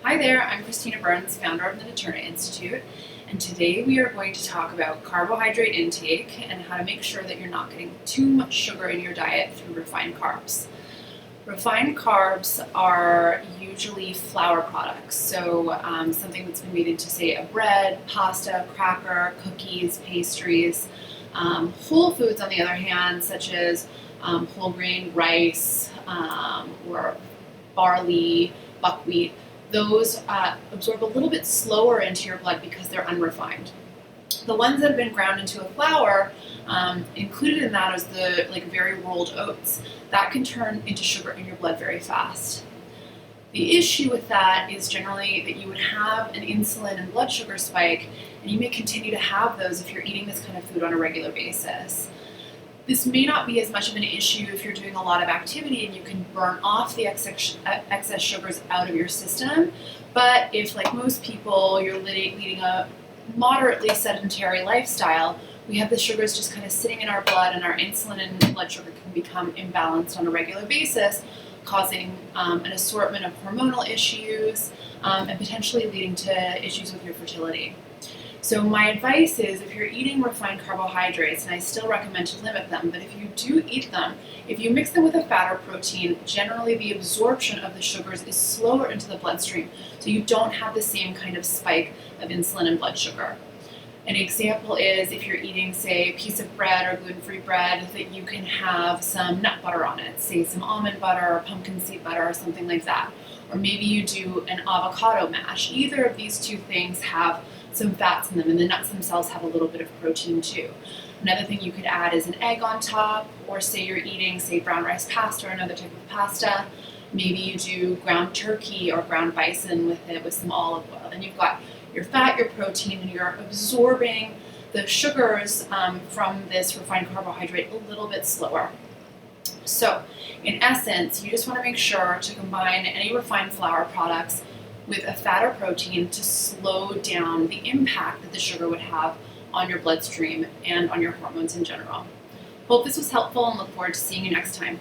Hi there, I'm Christina Burns, founder of the Naturna Institute, and today we are going to talk about carbohydrate intake and how to make sure that you're not getting too much sugar in your diet through refined carbs. Refined carbs are usually flour products, so something that's been made into, say, a bread, pasta, cracker, cookies, pastries. Whole foods, on the other hand, such as whole grain rice or barley, buckwheat, those absorb a little bit slower into your blood because they're unrefined. The ones that have been ground into a flour, included in that is the very rolled oats, that can turn into sugar in your blood very fast. The issue with that is generally that you would have an insulin and blood sugar spike, and you may continue to have those if you're eating this kind of food on a regular basis. This may not be as much of an issue if you're doing a lot of activity and you can burn off the excess sugars out of your system, but if, like most people, you're leading a moderately sedentary lifestyle, we have the sugars just kind of sitting in our blood, and our insulin and blood sugar can become imbalanced on a regular basis, causing an assortment of hormonal issues and potentially leading to issues with your fertility. So my advice is, if you're eating refined carbohydrates, and I still recommend to limit them, but if you do eat them, if you mix them with a fat or protein, generally the absorption of the sugars is slower into the bloodstream, so you don't have the same kind of spike of insulin and blood sugar. An example is if you're eating, say, a piece of bread or gluten-free bread, that you can have some nut butter on it, say some almond butter or pumpkin seed butter or something like that. Or maybe you do an avocado mash. Either of these two things have some fats in them, and the nuts themselves have a little bit of protein too. Another thing you could add is an egg on top, or say you're eating, say, brown rice pasta or another type of pasta. Maybe you do ground turkey or ground bison with it with some olive oil. And you've got your fat, your protein, and you're absorbing the sugars from this refined carbohydrate a little bit slower. So, in essence, you just want to make sure to combine any refined flour products with a fat or protein to slow down the impact that the sugar would have on your bloodstream and on your hormones in general. Hope this was helpful and look forward to seeing you next time.